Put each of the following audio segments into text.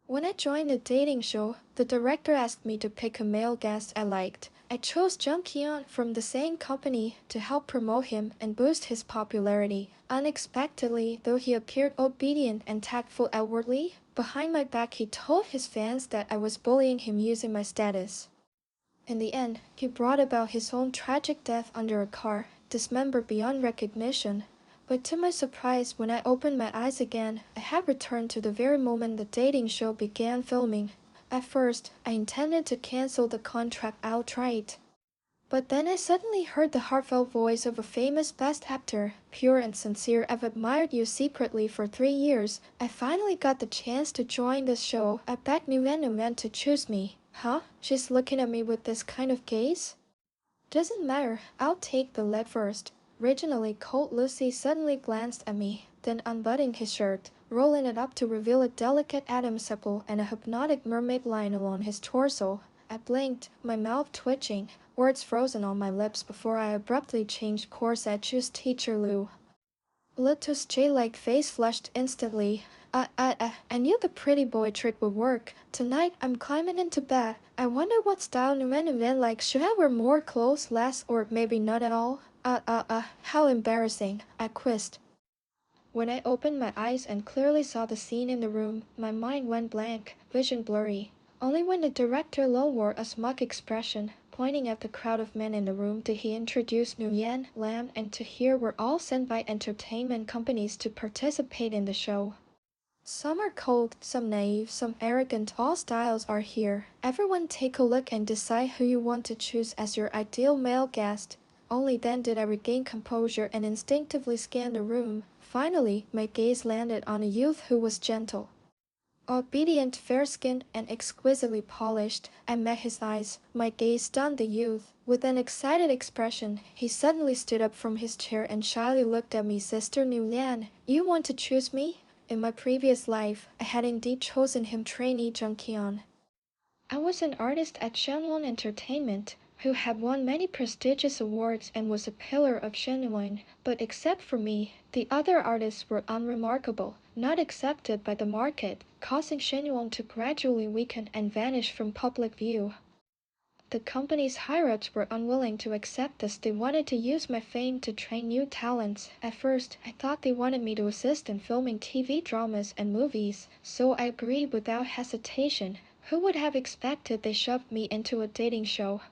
When I joined the dating show, the director asked me to pick a male guest I liked. I chose Jung Kyun from the same company to help promote him and boost his popularity. Unexpectedly, though he appeared obedient and tactful outwardly, behind my back he told his fans that I was bullying him using my status. In the end, he brought about his own tragic death under a car, dismembered beyond recognition. But to my surprise, when I opened my eyes again, I had returned to the very moment the dating show began filming. At first, I intended to cancel the contract outright. But then I suddenly heard the heartfelt voice of a famous Best Actor. Pure and sincere, I've admired you secretly for 3 years. I finally got the chance to join this show. I begged Nguyen to choose me. Huh? She's looking at me with this kind of gaze? Doesn't matter, I'll take the lead first. Originally cold Lucy suddenly glanced at me, then unbuttoning his shirt, rolling it up to reveal a delicate Adam's apple and a hypnotic mermaid line along his torso. I blinked, my mouth twitching, words frozen on my lips before I abruptly changed course. I chose Teacher Lu. Lito's J-like face flushed instantly. I knew the pretty boy trick would work. Tonight, I'm climbing into bed. I wonder what style Nguyen like. Should I wear more clothes, less, or maybe not at all? How embarrassing. I quizzed. When I opened my eyes and clearly saw the scene in the room, my mind went blank, vision blurry. Only when the director alone wore a smug expression, pointing at the crowd of men in the room, did he introduce Nguyen, Lam, and Tahir were all sent by entertainment companies to participate in the show. Some are cold, some naive, some arrogant, all styles are here. Everyone take a look and decide who you want to choose as your ideal male guest. Only then did I regain composure and instinctively scan the room. Finally, my gaze landed on a youth who was gentle. Obedient, fair-skinned, and exquisitely polished, I met his eyes. My gaze stunned the youth. With an excited expression, he suddenly stood up from his chair and shyly looked at me. Sister Nguyen, you want to choose me? In my previous life, I had indeed chosen him, trainee Jung Kyun. I was an artist at Shenwon Entertainment, who had won many prestigious awards and was a pillar of Shenwon, but except for me, the other artists were unremarkable, not accepted by the market, causing Shenwon to gradually weaken and vanish from public view. The company's higher-ups were unwilling to accept this. They wanted to use my fame to train new talents. At first, I thought they wanted me to assist in filming TV dramas and movies, so I agreed without hesitation. Who would have expected they shoved me into a dating show?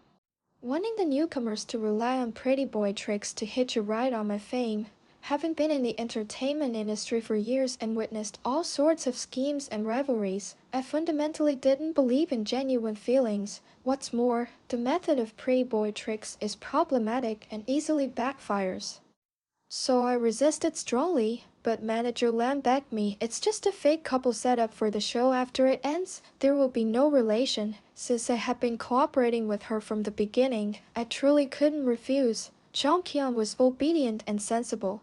Wanting the newcomers to rely on pretty boy tricks to hitch a ride on my fame. Having been in the entertainment industry for years and witnessed all sorts of schemes and rivalries, I fundamentally didn't believe in genuine feelings. What's more, the method of pretty boy tricks is problematic and easily backfires. So I resisted strongly, but manager Lam begged me. It's just a fake couple setup for the show. After it ends, there will be no relation. Since I had been cooperating with her from the beginning, I truly couldn't refuse. Jung Kyun was obedient and sensible.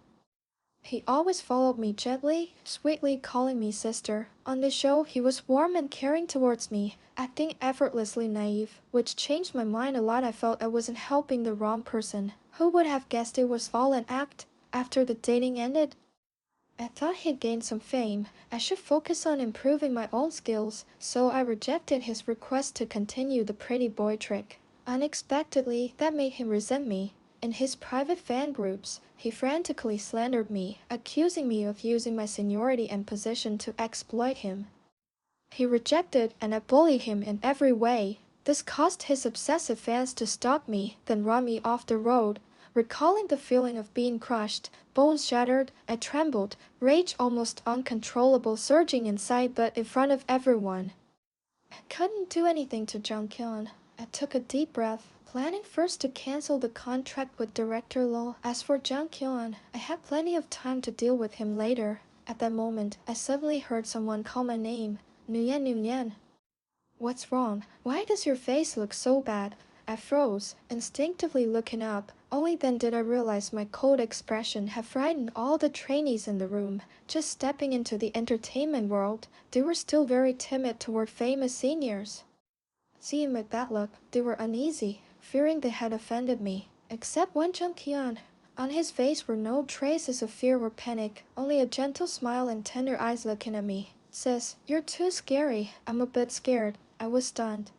He always followed me gently, sweetly calling me sister. On the show, he was warm and caring towards me, acting effortlessly naive, which changed my mind a lot. I felt I wasn't helping the wrong person. Who would have guessed it was all an act? After the dating ended, I thought he'd gained some fame. I should focus on improving my own skills, so I rejected his request to continue the pretty boy trick. Unexpectedly, that made him resent me. In his private fan groups, he frantically slandered me, accusing me of using my seniority and position to exploit him. He rejected and I bullied him in every way. This caused his obsessive fans to stalk me, then run me off the road. Recalling the feeling of being crushed, bones shattered, I trembled, rage almost uncontrollable surging inside but in front of everyone. I couldn't do anything to Jung Kyun. I took a deep breath, planning first to cancel the contract with Director Lo. As for Jung Kyun, I had plenty of time to deal with him later. At that moment, I suddenly heard someone call my name. Nguyen. What's wrong? Why does your face look so bad? I froze, instinctively looking up. Only then did I realize my cold expression had frightened all the trainees in the room. Just stepping into the entertainment world, they were still very timid toward famous seniors. Seeing my bad luck, they were uneasy, fearing they had offended me. Except one Jung Kyun. On his face were no traces of fear or panic, only a gentle smile and tender eyes looking at me. "Sis, you're too scary. I'm a bit scared." I was stunned.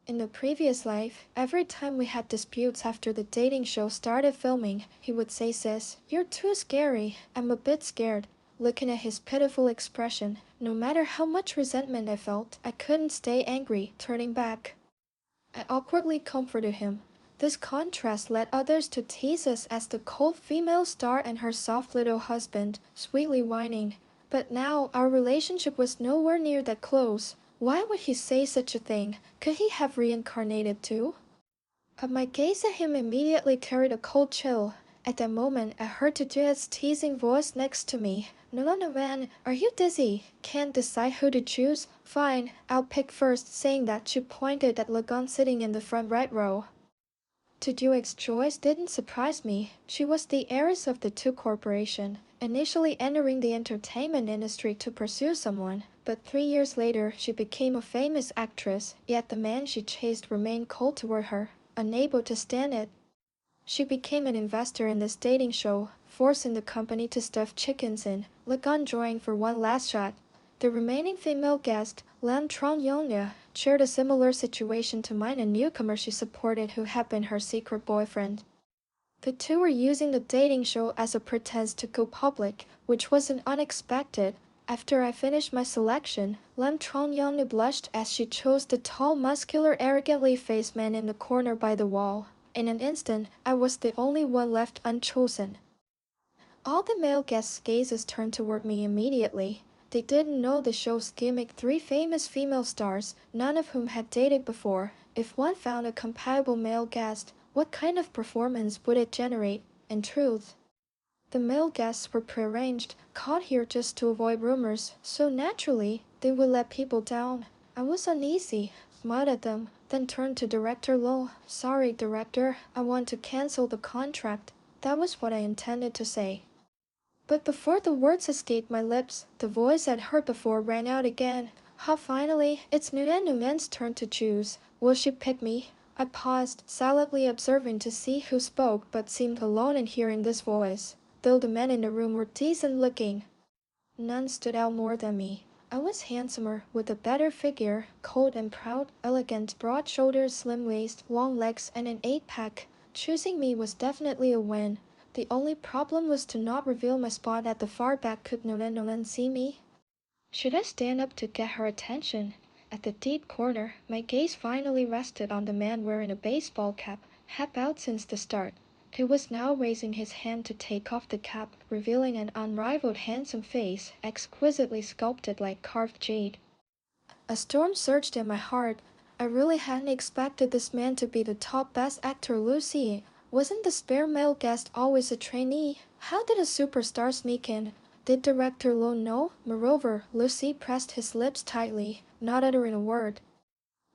In the previous life, every time we had disputes after the dating show started filming, he would say, "Sis, you're too scary. I'm a bit scared." Looking at his pitiful expression, no matter how much resentment I felt, I couldn't stay angry, turning back. I awkwardly comforted him. This contrast led others to tease us as the cold female star and her soft little husband, sweetly whining. But now our relationship was nowhere near that close. Why would he say such a thing? Could he have reincarnated too? My gaze at him immediately carried a cold chill. At that moment, I heard Tuju's teasing voice next to me. "No, man, are you dizzy? Can't decide who to choose? Fine, I'll pick first." Saying that, she pointed at Lagan sitting in the front right row. Tuju's choice didn't surprise me. She was the heiress of the two corporation, initially entering the entertainment industry to pursue someone. But 3 years later, she became a famous actress, yet the man she chased remained cold toward her, unable to stand it. She became an investor in this dating show, forcing the company to stuff chickens in, Lagan drawing for one last shot. The remaining female guest, Lam Trong-yonya, shared a similar situation to mine, a newcomer she supported who had been her secret boyfriend. The two were using the dating show as a pretense to go public, which wasn't unexpected. After I finished my selection, Lam Trong-yonya blushed as she chose the tall, muscular, arrogantly faced man in the corner by the wall. In an instant, I was the only one left unchosen. All the male guests' gazes turned toward me immediately. They didn't know the show's gimmick: 3 famous female stars, none of whom had dated before. If one found a compatible male guest, what kind of performance would it generate? In truth, the male guests were prearranged, caught here just to avoid rumors, so naturally, they would let people down. I was uneasy, smiled at them, then turned to Director Lo. "Sorry, Director, I want to cancel the contract." That was what I intended to say. But before the words escaped my lips, the voice I'd heard before rang out again. Finally, it's Numen's turn to choose. Will she pick me?" I paused, silently observing to see who spoke, but seemed alone in hearing this voice, though the men in the room were decent-looking. None stood out more than me. I was handsomer, with a better figure, cold and proud, elegant, broad shoulders, slim waist, long legs, and an 8-pack. Choosing me was definitely a win. The only problem was to not reveal my spot at the far back. Could Nolan see me? Should I stand up to get her attention? At the deep corner, my gaze finally rested on the man wearing a baseball cap, hat bowed since the start. He was now raising his hand to take off the cap, revealing an unrivaled handsome face, exquisitely sculpted like carved jade. A storm surged in my heart. I really hadn't expected this man to be the top best actor. Lucy, wasn't the spare male guest always a trainee? How did a superstar sneak in? Did Director Lo know? Moreover, Lucy pressed his lips tightly, not uttering a word.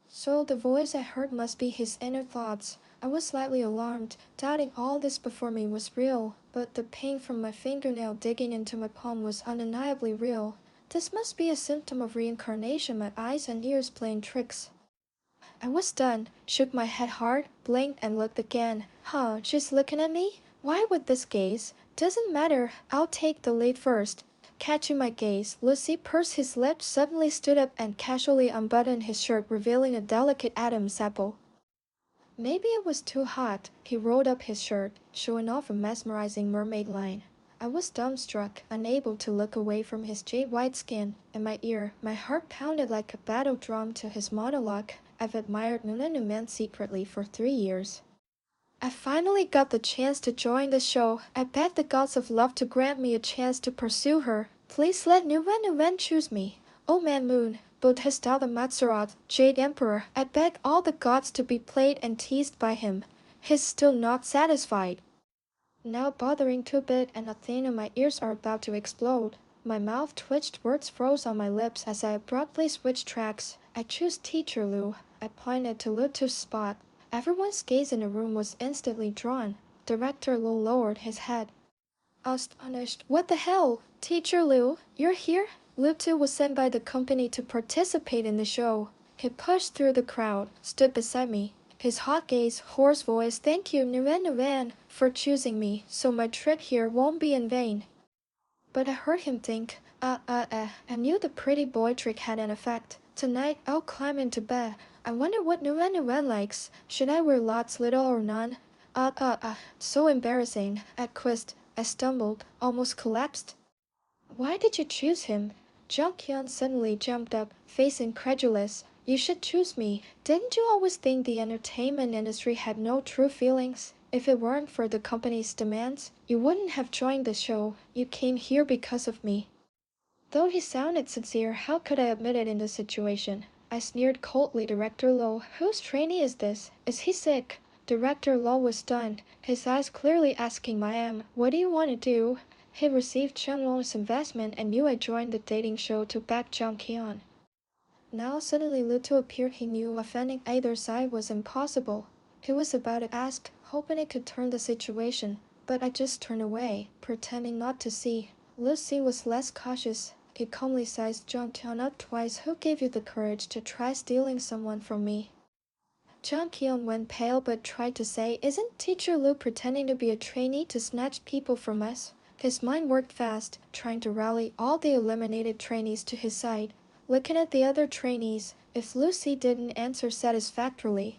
So the voice I heard must be his inner thoughts. I was slightly alarmed, doubting all this before me was real, but the pain from my fingernail digging into my palm was undeniably real. This must be a symptom of reincarnation, my eyes and ears playing tricks. I was stunned, shook my head hard, blinked, and looked again. She's looking at me? Why would this gaze? Doesn't matter, I'll take the lead first. Catching my gaze, Lucy pursed his lips, suddenly stood up, and casually unbuttoned his shirt, revealing a delicate Adam's apple. Maybe it was too hot. He rolled up his shirt, showing off a mesmerizing mermaid line. I was dumbstruck, unable to look away from his jade-white skin. In my ear, my heart pounded like a battle drum to his monologue. I've admired Numen secretly for 3 years. I finally got the chance to join the show. I beg the gods of love to grant me a chance to pursue her. Please let Numen choose me. Oh man Moon, Bodhisattva the Matsurat, Jade Emperor, I beg all the gods to be played and teased by him. He's still not satisfied. Now bothering too bit, and a thing in my ears are about to explode. My mouth twitched, words froze on my lips as I abruptly switched tracks. I choose Teacher Lu. I pointed to Lutu's spot. Everyone's gaze in the room was instantly drawn. Director Lu lowered his head. Astonished. What the hell? Teacher Lu, you're here? Lutu was sent by the company to participate in the show. He pushed through the crowd, stood beside me. His hot gaze, hoarse voice, "Thank you, Numen, for choosing me, so my trip here won't be in vain." but I heard him think, I knew the pretty boy trick had an effect. Tonight I'll climb into bed. I wonder what Nguyen likes. Should I wear lots, little or none? So embarrassing. I quizzed. I stumbled, almost collapsed. Why did you choose him? Jung-hyun suddenly jumped up, face incredulous. You should choose me. Didn't you always think the entertainment industry had no true feelings? If it weren't for the company's demands, you wouldn't have joined the show. You came here because of me. Though he sounded sincere, how could I admit it in this situation? I sneered coldly. Director Low, whose trainee is this? Is he sick? Director Low was stunned, his eyes clearly asking Mayam, what do you want to do? He received Chung Won's investment and knew I joined the dating show to back Jung Kyun. Now suddenly Luto appeared. He knew offending either side was impossible. He was about to ask, hoping it could turn the situation, but I just turned away, pretending not to see. Lucy was less cautious. He calmly sized Jung Kyun up twice. Who gave you the courage to try stealing someone from me? Jung Kyun went pale but tried to say, isn't Teacher Lu pretending to be a trainee to snatch people from us? His mind worked fast, trying to rally all the eliminated trainees to his side. Looking at the other trainees, if Lucy didn't answer satisfactorily,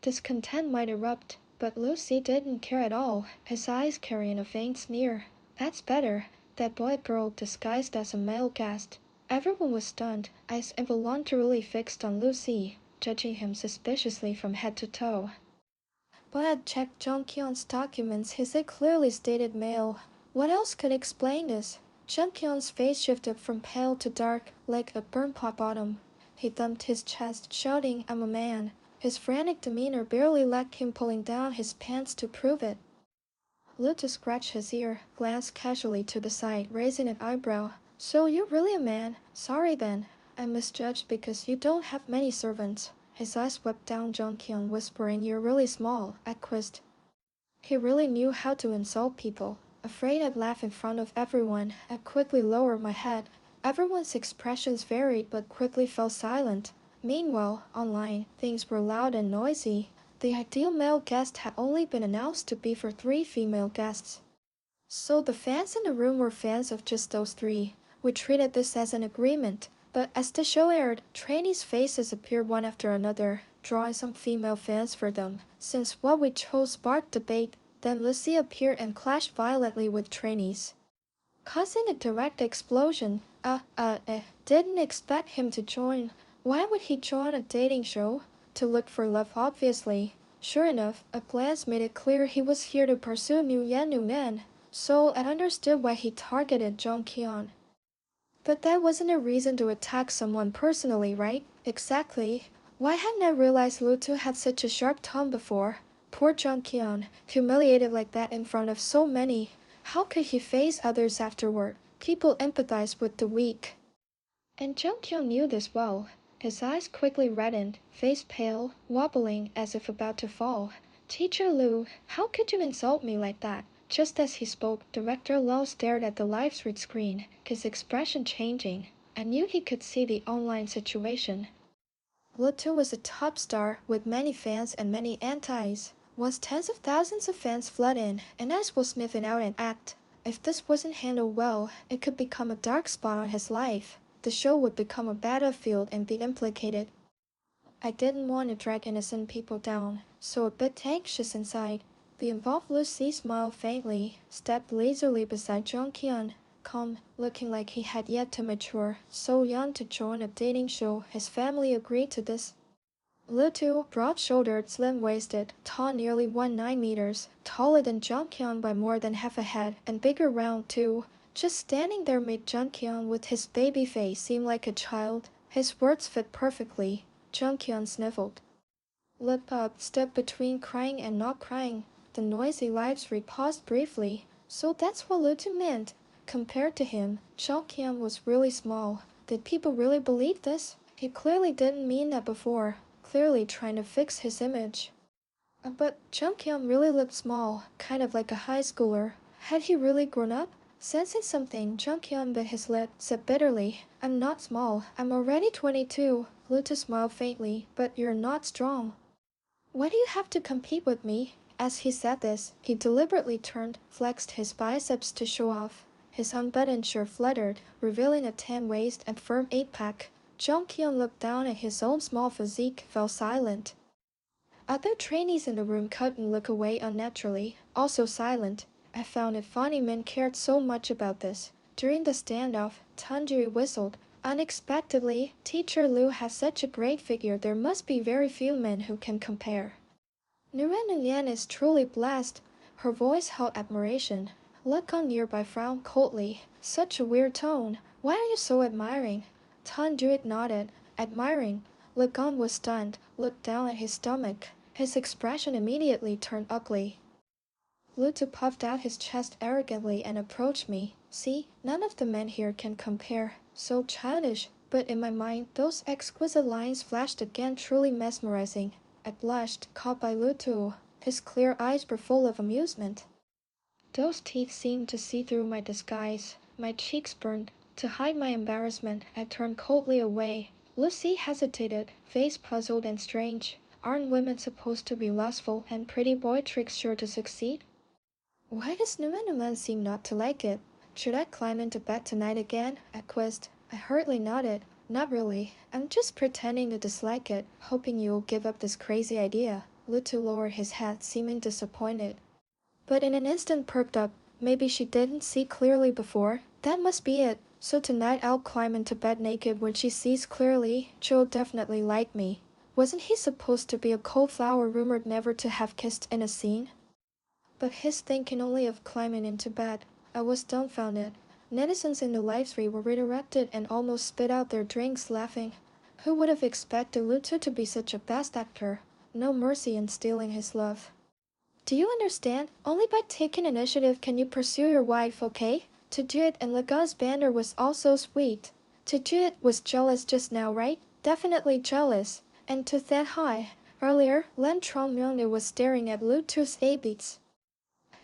discontent might erupt, but Lucy didn't care at all, his eyes carrying a faint sneer. That's better. That boy-girl disguised as a male guest. Everyone was stunned, eyes involuntarily fixed on Lucy, judging him suspiciously from head to toe. But I checked Jung Kyun's documents. His it clearly stated male. What else could explain this? Jung Kyun's face shifted from pale to dark, like a burnt pot bottom. He thumped his chest, shouting, I'm a man. His frantic demeanor barely let him pulling down his pants to prove it. Luta scratched his ear, glanced casually to the side, raising an eyebrow. So you're really a man? Sorry then. I misjudged because you don't have many servants. His eyes swept down Jung Kyun, whispering, you're really small. I quizzed. He really knew how to insult people. Afraid I'd laugh in front of everyone, I quickly lowered my head. Everyone's expressions varied but quickly fell silent. Meanwhile, online, things were loud and noisy. The ideal male guest had only been announced to be for 3 female guests. So the fans in the room were fans of just those 3. We treated this as an agreement, but as the show aired, trainees' faces appeared one after another, drawing some female fans for them. Since what we chose sparked debate, then Lucy appeared and clashed violently with trainees, causing a direct explosion. Didn't expect him to join. Why would he join a dating show? To look for love, obviously. Sure enough, a glance made it clear he was here to pursue Nguyen. So I understood why he targeted Jung Kyun. But that wasn't a reason to attack someone personally, right? Exactly. Why hadn't I realized Lutu had such a sharp tongue before? Poor Jung Kyun, humiliated like that in front of so many. How could he face others afterward? People empathize with the weak. And Jung Kyun knew this well. His eyes quickly reddened, face pale, wobbling as if about to fall. Teacher Lu, how could you insult me like that? Just as he spoke, Director Low stared at the live-stream screen, his expression changing. I knew he could see the online situation. Lutu was a top star with many fans and many antis. Once tens of thousands of fans flood in, and eyes will sniff it out and act. If this wasn't handled well, it could become a dark spot on his life. The show would become a battlefield and be implicated. I didn't want to drag innocent people down, so a bit anxious inside. The involved Lucy smiled faintly, stepped lazily beside Jung Kyun, calm, looking like he had yet to mature, so young to join a dating show. His family agreed to this. Lutu, broad-shouldered, slim-waisted, tall nearly 19 meters, taller than Jung Kyun by more than half a head, and bigger round too. Just standing there made Jung Kyun with his baby face seem like a child. His words fit perfectly. Jung Kyun sniffled. Lip up, step between crying and not crying. The noisy live stream paused briefly. So that's what Lutu meant. Compared to him, Jung Kyun was really small. Did people really believe this? He clearly didn't mean that before, clearly trying to fix his image. But Jung Kyun really looked small, kind of like a high schooler. Had he really grown up? Sensing something, Jung Kyun bit his lip, said bitterly, I'm not small. I'm already 22. Lutu smiled faintly, but you're not strong. Why do you have to compete with me? As he said this, he deliberately turned, flexed his biceps to show off. His unbuttoned shirt fluttered, revealing a tan waist and firm eight-pack. Jung Kyung looked down at his own small physique, fell silent. Other trainees in the room couldn't look away unnaturally, also silent. I found it funny men cared so much about this. During the standoff, Tanjiri whistled. Unexpectedly, Teacher Liu has such a great figure there must be very few men who can compare. Nguyen Nguyen is truly blessed. Her voice held admiration. Lekon nearby frowned coldly. Such a weird tone. Why are you so admiring? Tanjiri nodded. Admiring. Lekon was stunned, looked down at his stomach. His expression immediately turned ugly. Lutu puffed out his chest arrogantly and approached me. See, none of the men here can compare. So childish, but in my mind those exquisite lines flashed again, truly mesmerizing. I blushed, caught by Lutu. His clear eyes were full of amusement. Those teeth seemed to see through my disguise. My cheeks burned. To hide my embarrassment, I turned coldly away. Lucy hesitated, face puzzled and strange. Aren't women supposed to be lustful and pretty boy tricks sure to succeed? Why does Numenuman seem not to like it? Should I climb into bed tonight again? I quizzed. I hurriedly nodded. Not really. I'm just pretending to dislike it, hoping you'll give up this crazy idea. Lutu lowered his head, seeming disappointed. But in an instant perked up. Maybe she didn't see clearly before. That must be it. So tonight I'll climb into bed naked when she sees clearly. She'll definitely like me. Wasn't he supposed to be a cold flower rumored never to have kissed in a scene? But his thinking only of climbing into bed. I was dumbfounded. Netizens in the live stream were redirected and almost spit out their drinks laughing. Who would have expected Lutu to be such a best actor? No mercy in stealing his love. Do you understand? Only by taking initiative can you pursue your wife, okay? To do it, and Lega's banner was also sweet. To do it was jealous just now, right? Definitely jealous. And to that high. Earlier, Lam Trong-myung was staring at Lutu's A-beats.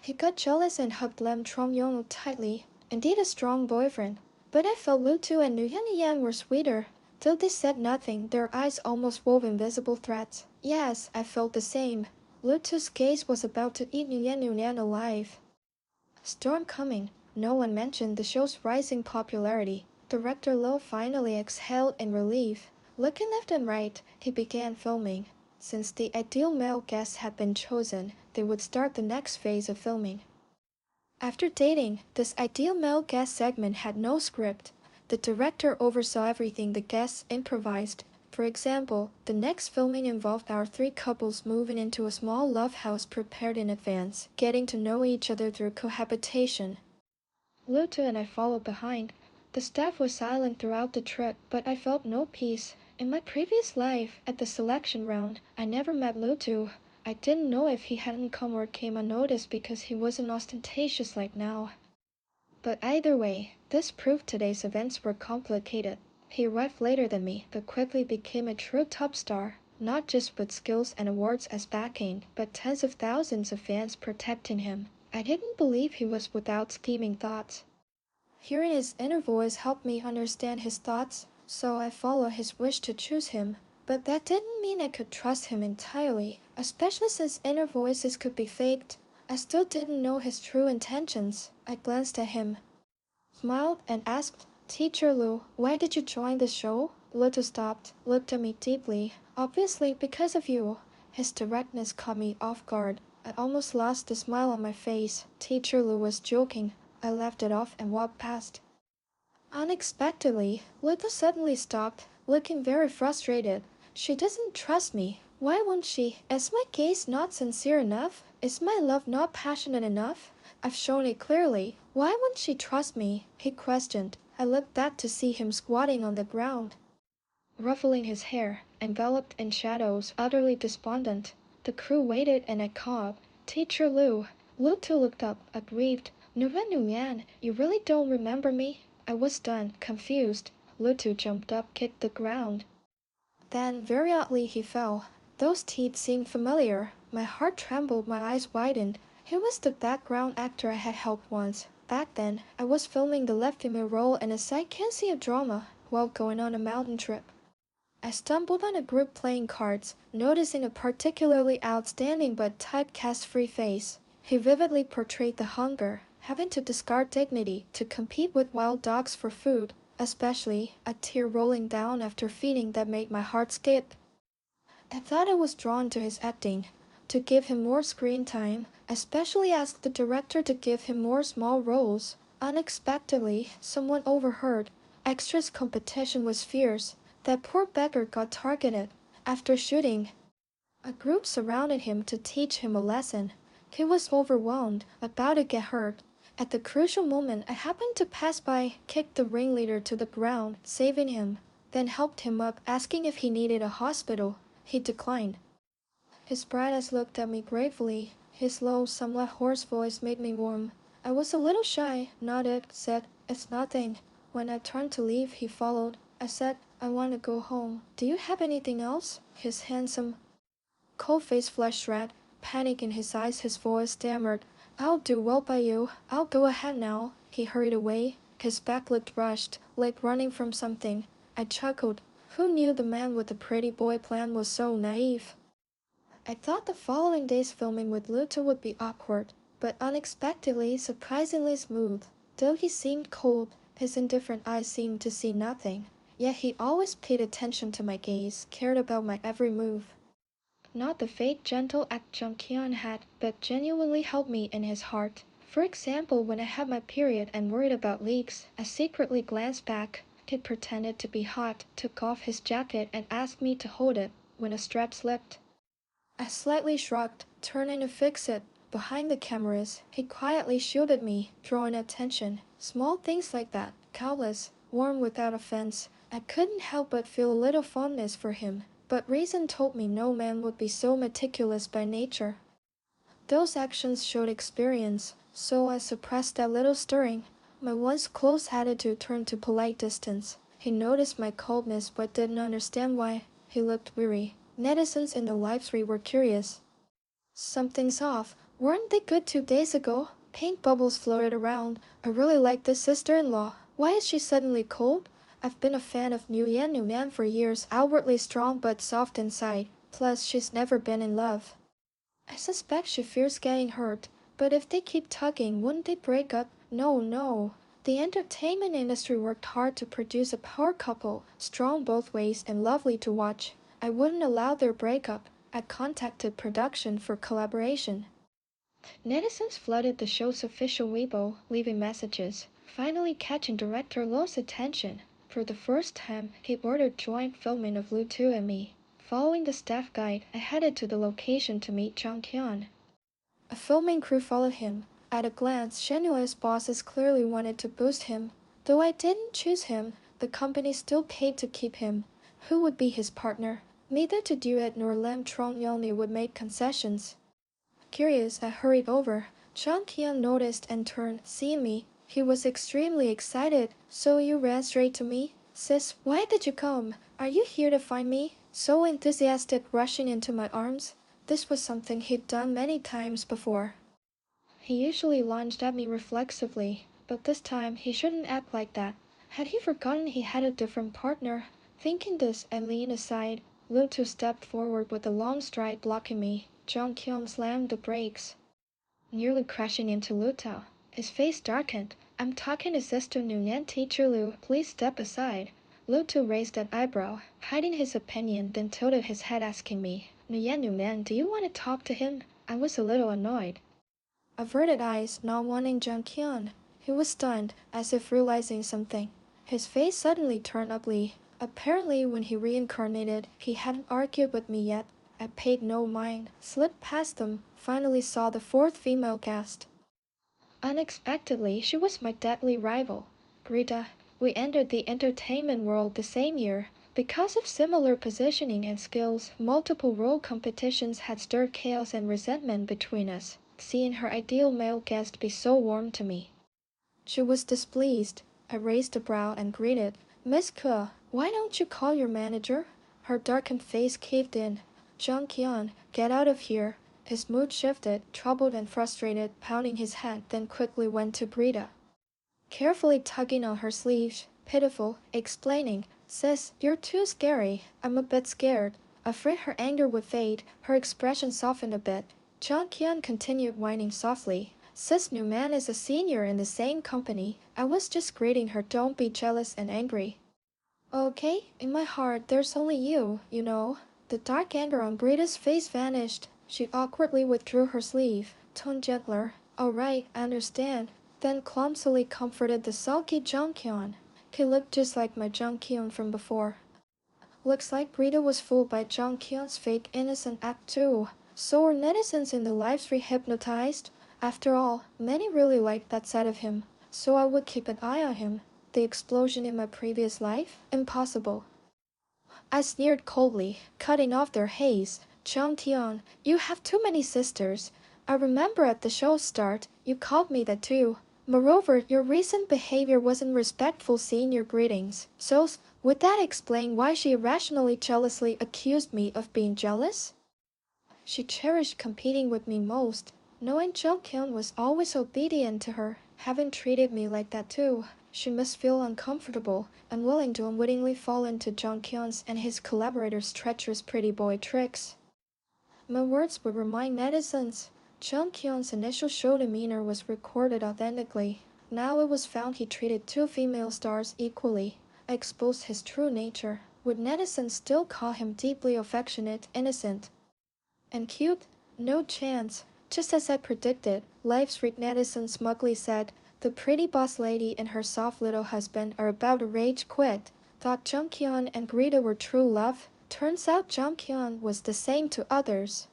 He got jealous and hugged Lam Trong-myung tightly. Indeed a strong boyfriend. But I felt Lutu and Nguyen Yang were sweeter. Though they said nothing, their eyes almost wove invisible threats. Yes, I felt the same. Lutu's gaze was about to eat Nguyen alive. Storm coming. No one mentioned the show's rising popularity. Director Lo finally exhaled in relief. Looking left and right, he began filming. Since the ideal male guest had been chosen, they would start the next phase of filming. After dating, this ideal male guest segment had no script. The director oversaw everything the guests improvised. For example, the next filming involved our three couples moving into a small love house prepared in advance, getting to know each other through cohabitation. Lutu and I followed behind. The staff was silent throughout the trip, but I felt no peace. In my previous life, at the selection round, I never met Lutu. I didn't know if he hadn't come or came unnoticed because he wasn't ostentatious like now. But either way, this proved today's events were complicated. He arrived later than me, but quickly became a true top star, not just with skills and awards as backing, but tens of thousands of fans protecting him. I didn't believe he was without scheming thoughts. Hearing his inner voice helped me understand his thoughts, so I followed his wish to choose him. But that didn't mean I could trust him entirely, especially since inner voices could be faked. I still didn't know his true intentions. I glanced at him, smiled, and asked, Teacher Lu, why did you join the show? Lutu stopped, looked at me deeply. Obviously because of you. His directness caught me off guard. I almost lost the smile on my face. Teacher Lu was joking. I laughed it off and walked past. Unexpectedly, Lutu suddenly stopped, looking very frustrated. She doesn't trust me. Why won't she? Is my gaze not sincere enough? Is my love not passionate enough? I've shown it clearly. Why won't she trust me? He questioned. I looked back to see him squatting on the ground, ruffling his hair, enveloped in shadows, utterly despondent. The crew waited and I called, Teacher Lu. Lutu looked up, aggrieved. Nguyen, you really don't remember me? I was stunned, confused. Lutu jumped up, kicked the ground. Then, very oddly, he fell. Those teeth seemed familiar. My heart trembled, my eyes widened. He was the background actor I had helped once. Back then, I was filming the lead female role in a side can't of drama while going on a mountain trip. I stumbled on a group playing cards, noticing a particularly outstanding but typecast-free face. He vividly portrayed the hunger. having to discard dignity to compete with wild dogs for food, especially a tear rolling down after feeding that made my heart skip. I thought I was drawn to his acting, to give him more screen time, especially asked the director to give him more small roles. Unexpectedly, someone overheard. Extras competition was fierce. That poor beggar got targeted. After shooting, a group surrounded him to teach him a lesson. He was overwhelmed, about to get hurt. At the crucial moment, I happened to pass by, kicked the ringleader to the ground, saving him, then helped him up, asking if he needed a hospital. He declined. His bright eyes looked at me gratefully. His low, somewhat hoarse voice made me warm. I was a little shy, nodded, said, "It's nothing." When I turned to leave, he followed. I said, "I want to go home. Do you have anything else?" His handsome, cold face flushed red. Panic in his eyes, his voice stammered. "I'll do well by you. I'll go ahead now." He hurried away. His back looked rushed, like running from something. I chuckled. Who knew the man with the pretty boy plan was so naive? I thought the following day's filming with Luto would be awkward, but unexpectedly, surprisingly smooth. Though he seemed cold, his indifferent eyes seemed to see nothing. Yet he always paid attention to my gaze, cared about my every move. Not the fake gentle act Jung Kyun had, but genuinely helped me in his heart. For example, when I had my period and worried about leaks, I secretly glanced back. He pretended to be hot, took off his jacket and asked me to hold it when a strap slipped. I slightly shrugged, turning to fix it. Behind the cameras, he quietly shielded me, drawing attention. Small things like that, countless, warm without offense. I couldn't help but feel a little fondness for him. But reason told me no man would be so meticulous by nature. Those actions showed experience, so I suppressed that little stirring. My once close attitude turned to polite distance. He noticed my coldness but didn't understand why. He looked weary. Netizens in the live stream were curious. "Something's off. Weren't they good 2 days ago?" Pink bubbles floated around. "I really like this sister-in-law. Why is she suddenly cold?" I've been a fan of Nguyen for years, outwardly strong but soft inside. Plus, she's never been in love. I suspect she fears getting hurt. But if they keep tugging, wouldn't they break up? No, no. The entertainment industry worked hard to produce a power couple, strong both ways and lovely to watch. I wouldn't allow their breakup. I contacted production for collaboration. Netizens flooded the show's official Weibo, leaving messages, finally catching director Lo's attention. For the first time, he ordered joint filming of Lu Tu and me. Following the staff guide, I headed to the location to meet Jung Kyun. A filming crew followed him. At a glance, Shenua's bosses clearly wanted to boost him. Though I didn't choose him, the company still paid to keep him. Who would be his partner? Neither to Duet nor Lam Trong Yoni would make concessions. Curious, I hurried over. Jung Kyun noticed and turned, seeing me. He was extremely excited. "So you ran straight to me? Sis, why did you come? Are you here to find me?" So enthusiastic, rushing into my arms. This was something he'd done many times before. He usually lunged at me reflexively, but this time he shouldn't act like that. Had he forgotten he had a different partner? Thinking this, I leaned aside. Lutu stepped forward with a long stride blocking me. Jung Kyun slammed the brakes, nearly crashing into Lutu. His face darkened. "I'm talking to Sister Nguyen, Teacher Lu. Please step aside." Lutu raised an eyebrow, hiding his opinion, then tilted his head asking me, Nguyen, do you want to talk to him?" I was a little annoyed. Averted eyes, not wanting Jung Kyun. He was stunned, as if realizing something. His face suddenly turned ugly. Apparently, when he reincarnated, he hadn't argued with me yet. I paid no mind, slid past them, finally saw the fourth female guest. Unexpectedly, she was my deadly rival, Brita. We entered the entertainment world the same year. Because of similar positioning and skills, multiple role competitions had stirred chaos and resentment between us. Seeing her ideal male guest be so warm to me, she was displeased. I raised a brow and greeted, "Miss Ke, why don't you call your manager?" Her darkened face caved in. "Jung Kyun, get out of here." His mood shifted, troubled and frustrated, pounding his head, then quickly went to Brita, carefully tugging on her sleeve, pitiful, explaining, "Sis, you're too scary. I'm a bit scared." Afraid her anger would fade, her expression softened a bit. Jung Kyun continued whining softly. Sis' new man is a senior in the same company. I was just greeting her, don't be jealous and angry. Okay, in my heart there's only you, you know. The dark anger on Greta's face vanished. She awkwardly withdrew her sleeve, toned gentler. Alright, I understand. Then clumsily comforted the sulky Jungkyun. He looked just like my Jungkyun from before. Looks like Greta was fooled by Jungkyun's fake innocent act too. So were netizens in the live stream hypnotized? After all, many really liked that side of him, so I would keep an eye on him. The explosion in my previous life? Impossible. I sneered coldly, cutting off their haze. Jungkyun, you have too many sisters. I remember at the show's start, you called me that too. Moreover, your recent behavior wasn't respectful senior greetings. So, would that explain why she irrationally jealously accused me of being jealous? She cherished competing with me most. Knowing Jungkyun was always obedient to her, having treated me like that too, she must feel uncomfortable, unwilling to unwittingly fall into Jungkyun's and his collaborators' treacherous pretty boy tricks. My words would remind netizens. Jungkyun's initial show demeanor was recorded authentically. Now it was found he treated two female stars equally. I exposed his true nature. Would netizens still call him deeply affectionate, innocent, and cute? No chance. Just as I predicted, live street netizens smugly said, the pretty boss lady and her soft little husband are about to rage quit. Thought Jungkyun and Greta were true love. Turns out Jungkyun was the same to others.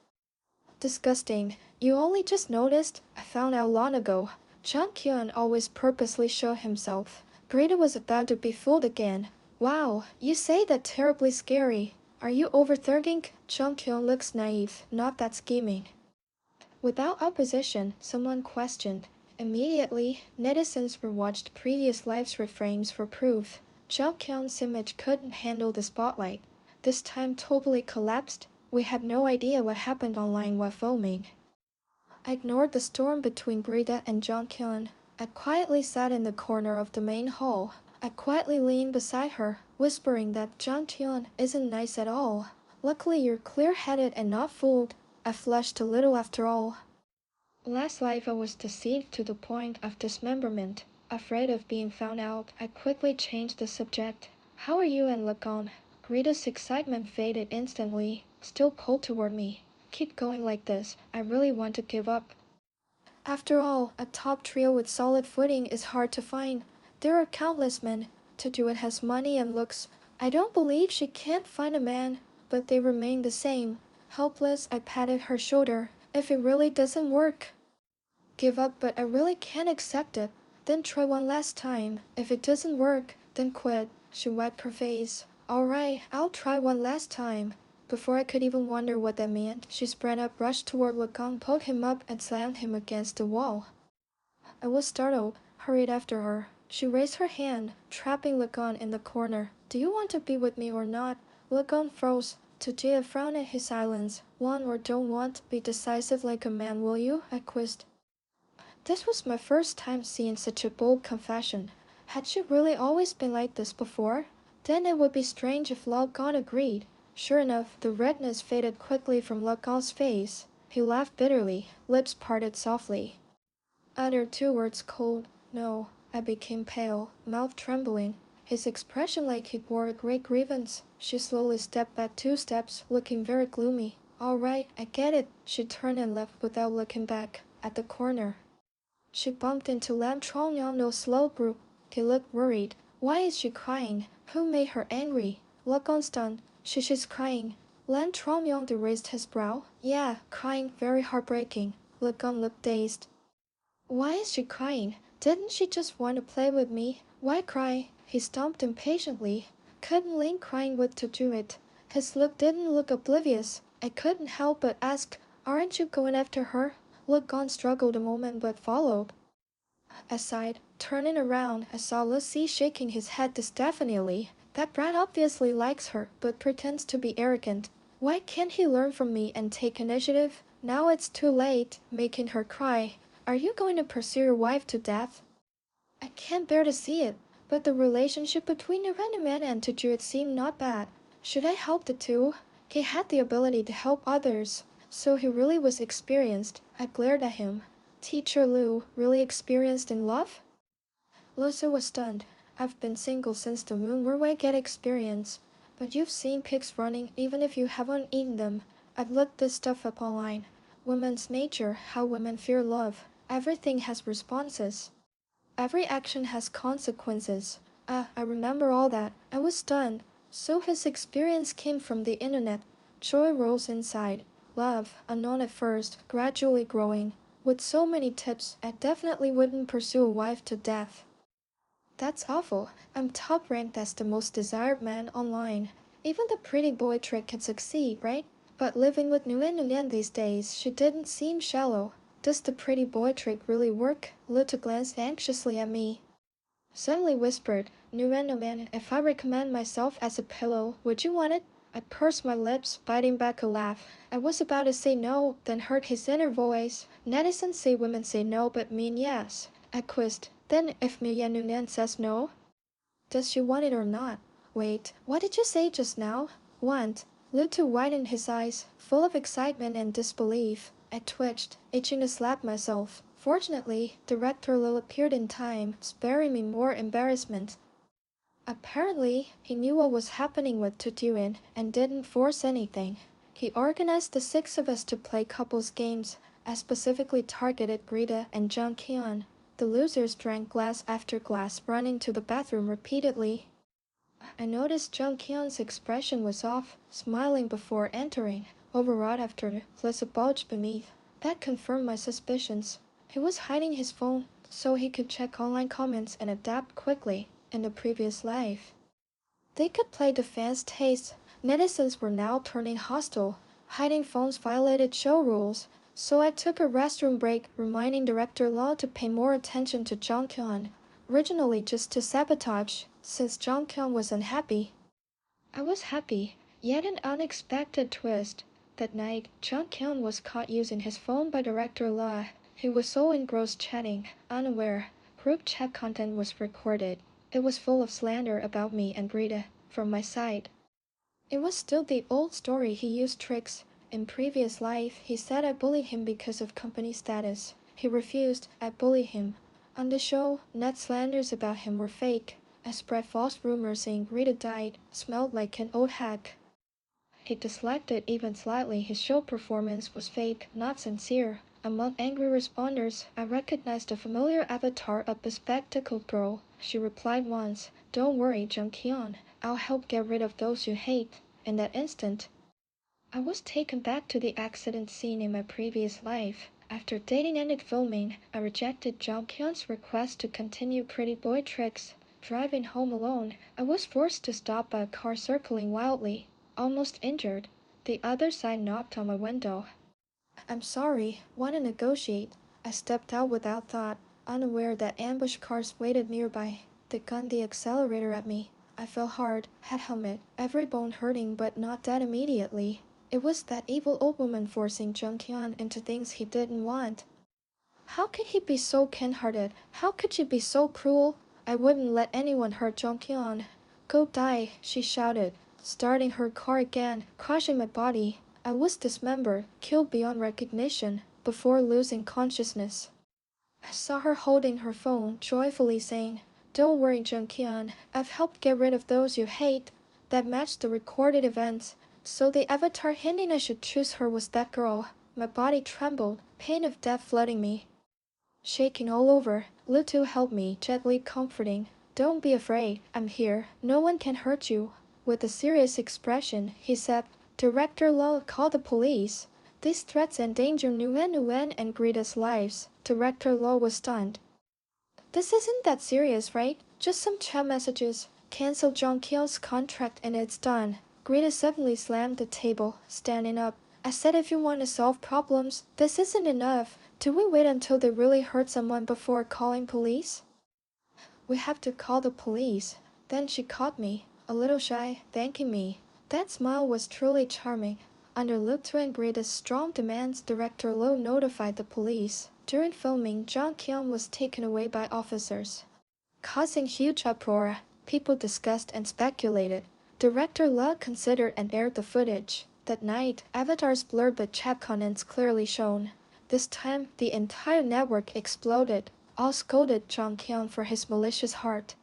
Disgusting. You only just noticed? I found out long ago. Jungkyun always purposely showed himself. Greta was about to be fooled again. Wow, you say that terribly scary. Are you overthinking? Jungkyun looks naive, not that scheming. Without opposition, someone questioned. Immediately, netizens rewatched previous live frames for proof. Jungkyun's image couldn't handle the spotlight. This time totally collapsed. We had no idea what happened online while filming. I ignored the storm between Greta and Jungkyun. I quietly sat in the corner of the main hall. I quietly leaned beside her, whispering that Jungkyun isn't nice at all. Luckily you're clear-headed and not fooled. I flushed a little after all. Last life I was deceived to the point of dismemberment. Afraid of being found out, I quickly changed the subject. How are you and Lacan? Greta's excitement faded instantly, still cold toward me. Keep going like this. I really want to give up. After all, a top trio with solid footing is hard to find. There are countless men. Tattoo has money and looks. I don't believe she can't find a man, but they remain the same. Helpless, I patted her shoulder. If it really doesn't work, give up, but I really can't accept it. Then try one last time. If it doesn't work, then quit. She wiped her face. Alright, I'll try one last time. Before I could even wonder what that meant, she sprang up, rushed toward Lacan, pulled him up, and slammed him against the wall. I was startled, hurried after her. She raised her hand, trapping Lacan in the corner. Do you want to be with me or not? Lacan froze. Tajia frowned at his silence. Want or don't want, be decisive like a man, will you? I quizzed. This was my first time seeing such a bold confession. Had she really always been like this before? Then it would be strange if Lacan agreed. Sure enough, the redness faded quickly from Lacan's face. He laughed bitterly, lips parted softly. Uttered two words cold. No. I became pale, mouth trembling. His expression like he bore a great grievance. She slowly stepped back 2 steps, looking very gloomy. All right, I get it. She turned and left without looking back. At the corner, she bumped into Lam Chongyang no slow brew. He looked worried. Why is she crying? Who made her angry? Lacan stunned. She's crying. Lam Chongyang raised his brow. Yeah, crying, very heartbreaking. Lacan looked dazed. Why is she crying? Didn't she just want to play with me? Why cry? He stomped impatiently. Couldn't link crying with to do it. His look didn't look oblivious. I couldn't help but ask, aren't you going after her? Lacan struggled a moment but followed. I sighed. Turning around, I saw Lucy shaking his head disdainfully. That brat obviously likes her, but pretends to be arrogant. Why can't he learn from me and take initiative? Now it's too late, making her cry. Are you going to pursue your wife to death? I can't bear to see it, but the relationship between the random man and Tajut seemed not bad. Should I help the two? He had the ability to help others, so he really was experienced. I glared at him. Teacher Lu really experienced in love? Lucy was stunned. I've been single since the moon. Where I get experience? But you've seen pigs running even if you haven't eaten them. I've looked this stuff up online. Women's nature, how women fear love. Everything has responses. Every action has consequences. Ah, I remember all that. I was stunned. So his experience came from the internet. Joy rose inside. Love, unknown at first, gradually growing. With so many tips, I definitely wouldn't pursue a wife to death. That's awful. I'm top ranked as the most desired man online. Even the pretty boy trick can succeed, right? But living with Nguyen these days, she didn't seem shallow. Does the pretty boy trick really work? Luta glanced anxiously at me. Suddenly whispered, Nguyen, if I recommend myself as a pillow, would you want it? I pursed my lips, biting back a laugh. I was about to say no, then heard his inner voice. Netizens say women say no but mean yes. I quizzed. Then if Nguyen says no, does she want it or not? Wait, what did you say just now? Want. Lutu widened his eyes, full of excitement and disbelief. I twitched, itching to slap myself. Fortunately, Director Lil appeared in time, sparing me more embarrassment. Apparently, he knew what was happening with Tutuin and didn't force anything. He organized the six of us to play couples games. I specifically targeted Greta and Jung Kyun. The losers drank glass after glass, running to the bathroom repeatedly. I noticed Jung Kyun's expression was off, smiling before entering, overwrought after, plus a bulge beneath. That confirmed my suspicions. He was hiding his phone so he could check online comments and adapt quickly. In the previous life, they could play to fans' taste. Netizens were now turning hostile. Hiding phones violated show rules. So I took a restroom break, reminding Director Law to pay more attention to Jonghyun. Originally just to sabotage, since Jonghyun was unhappy. I was happy, yet an unexpected twist. That night, Jonghyun was caught using his phone by Director Law. He was so engrossed chatting, unaware. Group chat content was recorded. It was full of slander about me and Brita, from my side. It was still the old story. He used tricks. In previous life, he said I bullied him because of company status. He refused. I bullied him. On the show, net slanders about him were fake. I spread false rumors saying Rita died, smelled like an old hag. He disliked it even slightly. His show performance was fake, not sincere. Among angry responders, I recognized a familiar avatar, a bespectacled girl. She replied once, "Don't worry, Jung Kyun. I'll help get rid of those you hate." In that instant, I was taken back to the accident scene in my previous life. After dating ended filming, I rejected Jung Kyun's request to continue pretty boy tricks. Driving home alone, I was forced to stop by a car circling wildly, almost injured. The other side knocked on my window. "I'm sorry, want to negotiate." I stepped out without thought, unaware that ambush cars waited nearby. They gunned the accelerator at me. I fell hard, head helmet, every bone hurting but not dead immediately. It was that evil old woman forcing Jung Kyun into things he didn't want. How could he be so kind-hearted? How could she be so cruel? I wouldn't let anyone hurt Jung Kyun. "Go die," she shouted, starting her car again, crushing my body. I was dismembered, killed beyond recognition, before losing consciousness. I saw her holding her phone, joyfully saying, "Don't worry, Jung Kyun. I've helped get rid of those you hate." That matched the recorded events. So the avatar hinting I should choose her was that girl. My body trembled, pain of death flooding me. Shaking all over, Lutu helped me, gently comforting. "Don't be afraid. I'm here. No one can hurt you." With a serious expression, he said, "Director Lo, call the police. These threats endanger Nguyen and Greta's lives." Director Lo was stunned. "This isn't that serious, right? Just some chat messages. Cancel Jong Kyun's contract and it's done." Greta suddenly slammed the table, standing up. "I said if you want to solve problems, this isn't enough. Do we wait until they really hurt someone before calling police?" "We have to call the police." Then she caught me, a little shy, thanking me. That smile was truly charming. Under Luke and Greta's strong demands, Director Lo notified the police. During filming, Jung Kyun was taken away by officers, causing huge uproar. People discussed and speculated. Director Lo considered and aired the footage. That night, avatars blurred but chat contents clearly shown. This time, the entire network exploded. All scolded Jang Kyun for his malicious heart.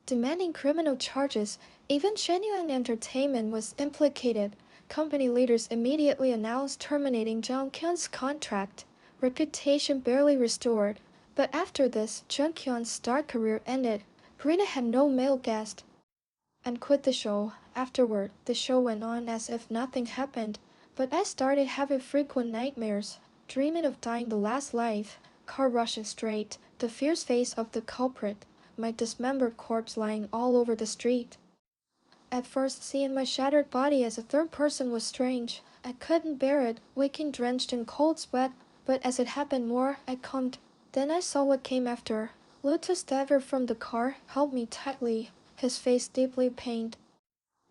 Demanding criminal charges, even genuine entertainment was implicated. Company leaders immediately announced terminating Jang Kyun's contract. Reputation barely restored. But after this, Jang Kyun's star career ended. Brina had no male guest and quit the show. Afterward, the show went on as if nothing happened. But I started having frequent nightmares, dreaming of dying the last life. Car rushes straight, the fierce face of the culprit, my dismembered corpse lying all over the street. At first, seeing my shattered body as a third person was strange. I couldn't bear it, waking drenched in cold sweat, but as it happened more, I calmed. Then I saw what came after. Luto staggered from the car, held me tightly, his face deeply pained.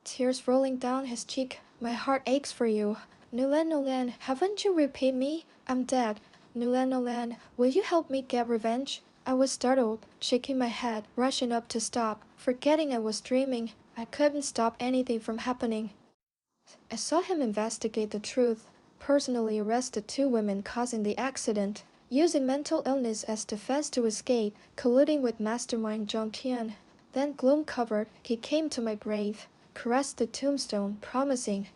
Tears rolling down his cheek. My heart aches for you. Nulan, haven't you repaid me? I'm dead. Nulan, will you help me get revenge? I was startled, shaking my head, rushing up to stop, forgetting I was dreaming. I couldn't stop anything from happening. I saw him investigate the truth, personally arrested 2 women causing the accident, using mental illness as defense to escape, colluding with mastermind Jong Kyun. Then gloom-covered, he came to my grave, caressed the tombstone, promising,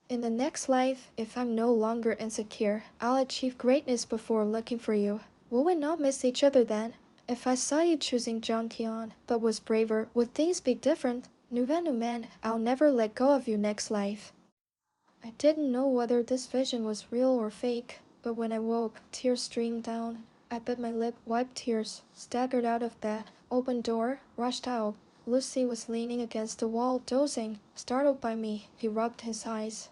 "In the next life, if I'm no longer insecure, I'll achieve greatness before looking for you. Will we not miss each other then? If I saw you choosing Jong Kyun, but was braver, would things be different? Man, I'll never let go of you next life." I didn't know whether this vision was real or fake, but when I woke, tears streamed down. I bit my lip, wiped tears, staggered out of bed, opened door, rushed out. Lucy was leaning against the wall, dozing. Startled by me, he rubbed his eyes.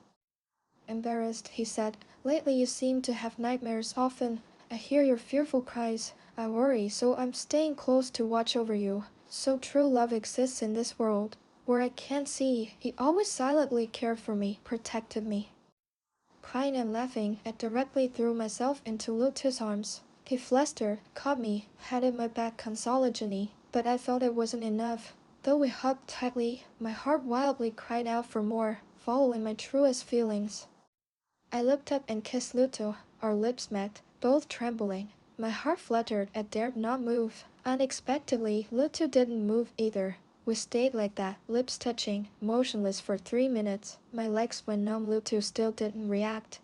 Embarrassed, he said, "Lately you seem to have nightmares often. I hear your fearful cries. I worry, so I'm staying close to watch over you. So true love exists in this world. Where I can't see, he always silently cared for me, protected me." Crying and laughing, I directly threw myself into Lutu's arms. He flustered, caught me, patted my back consolingly, but I felt it wasn't enough. Though we hugged tightly, my heart wildly cried out for more, following my truest feelings. I looked up and kissed Luto. Our lips met, both trembling. My heart fluttered, I dared not move. Unexpectedly, Luto didn't move either. We stayed like that, lips touching, motionless for 3 minutes. My legs went numb. Luto still didn't react.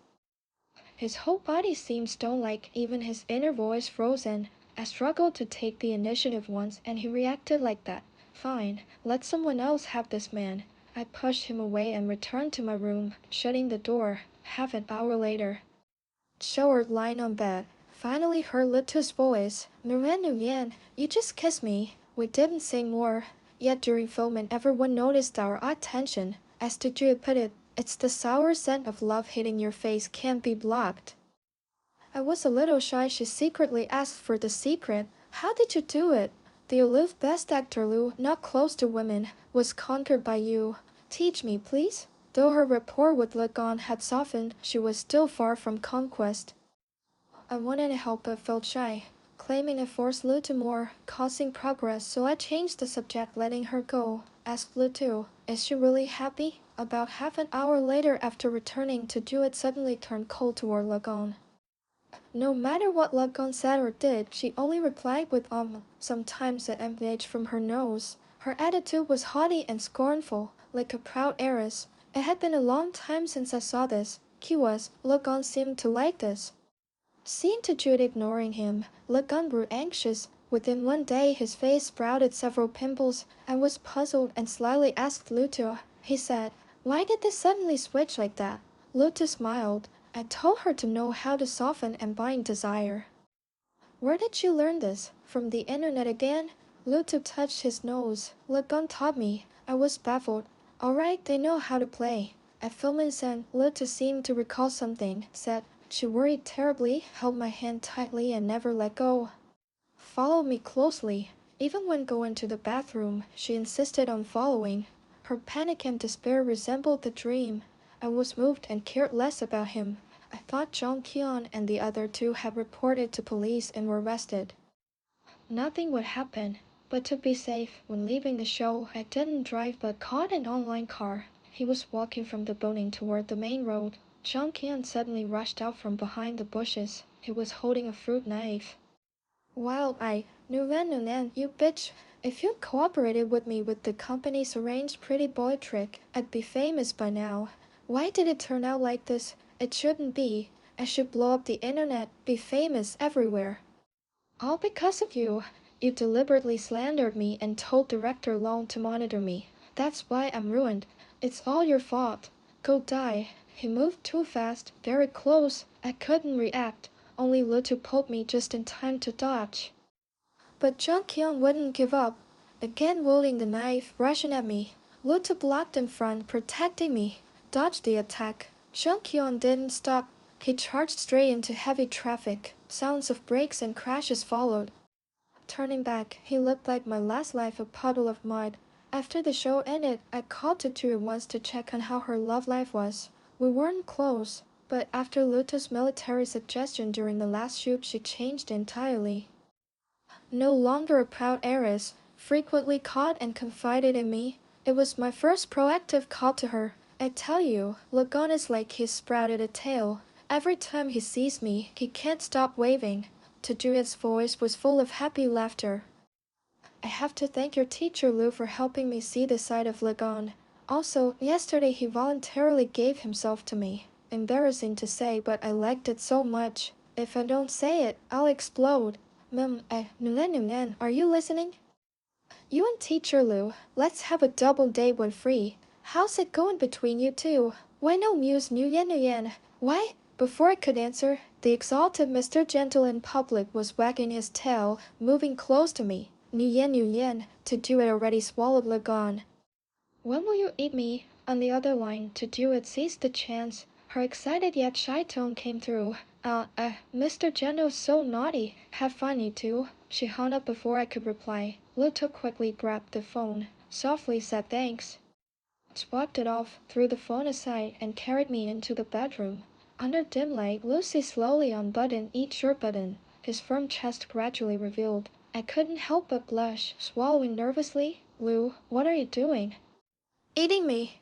His whole body seemed stone-like, even his inner voice frozen. I struggled to take the initiative once, and he reacted like that. Fine, let someone else have this man. I pushed him away and returned to my room, shutting the door. Half an hour later, showered, lying on bed, finally heard Luto's voice. Nguyen, you just kissed me." We didn't say more. Yet during filming, everyone noticed our odd tension. As Jude put it, "It's the sour scent of love hitting your face, can't be blocked." I was a little shy. She secretly asked for the secret. "How did you do it?" "The aloof best actor Lu, not close to women, was conquered by you. Teach me, please." Though her rapport with Legon had softened, she was still far from conquest. I wanted to help but felt shy, claiming I forced Lu to more, causing progress, so I changed the subject, letting her go. Asked Lu too, "Is she really happy?" About half an hour later, after returning to do it, suddenly turned cold toward Legon. No matter what Legon said or did, she only replied with sometimes an MVH from her nose. Her attitude was haughty and scornful, like a proud heiress. It had been a long time since I saw this. Legon seemed to like this. Seeing Jude ignoring him, Legon grew anxious. Within 1 day, his face sprouted several pimples. I was puzzled and slyly asked Luto. He said, "Why did this suddenly switch like that?" Luto smiled. I told her to know how to soften and bind desire. "Where did you learn this? From the internet again?" Luto touched his nose. "Legon taught me." I was baffled. "Alright, they know how to play." At filming's end, Luto seemed to recall something, said, "She worried terribly, held my hand tightly and never let go. Followed me closely. Even when going to the bathroom, she insisted on following. Her panic and despair resembled the dream. I was moved and cared less about him. I thought Jong Kyun and the other 2 had reported to police and were arrested. Nothing would happen. But to be safe, when leaving the show, I didn't drive but caught an online car. He was walking from the building toward the main road. John Kian suddenly rushed out from behind the bushes. He was holding a fruit knife. Wild-eyed, Nulan, you bitch. If you'd cooperated with me with the company's arranged pretty boy trick, I'd be famous by now. Why did it turn out like this? It shouldn't be. I should blow up the internet, be famous everywhere. All because of you. You deliberately slandered me and told Director Long to monitor me. That's why I'm ruined. It's all your fault. Go die. He moved too fast, very close. I couldn't react. Only Lutu pulled me just in time to dodge. But Jung Kyung wouldn't give up. Again wielding the knife, rushing at me. Lutu blocked in front, protecting me. Dodged the attack. Jung Kyung didn't stop. He charged straight into heavy traffic. Sounds of brakes and crashes followed. Turning back, he looked like my last life a puddle of mud. After the show ended, I called Tutu once to check on how her love life was. We weren't close, but after Lutu's military suggestion during the last shoot, she changed entirely. No longer a proud heiress, frequently caught and confided in me, it was my first proactive call to her. I tell you, Lagon is like he's sprouted a tail. Every time he sees me, he can't stop waving. Tajuya's voice was full of happy laughter. I have to thank your teacher Lu for helping me see the side of Lagon. Also, yesterday he voluntarily gave himself to me. Embarrassing to say, but I liked it so much. If I don't say it, I'll explode. Nulan, are you listening? You and teacher Lu, let's have a double date when free. How's it going between you two? Why no muse Nuyen? Why? Before I could answer, the exalted Mr. Gentle in public was wagging his tail, moving close to me. Nuyen, to do it already swallowed Lagon. When will you eat me? On the other line, to do it seized the chance. Her excited yet shy tone came through. Mr. Gentle's so naughty. Have fun, you two. She hung up before I could reply. Luto quickly grabbed the phone, softly said thanks, swapped it off, threw the phone aside, and carried me into the bedroom. Under dim light, Lucy slowly unbuttoned each shirt button, his firm chest gradually revealed. I couldn't help but blush, swallowing nervously. Lu, what are you doing? Eating me.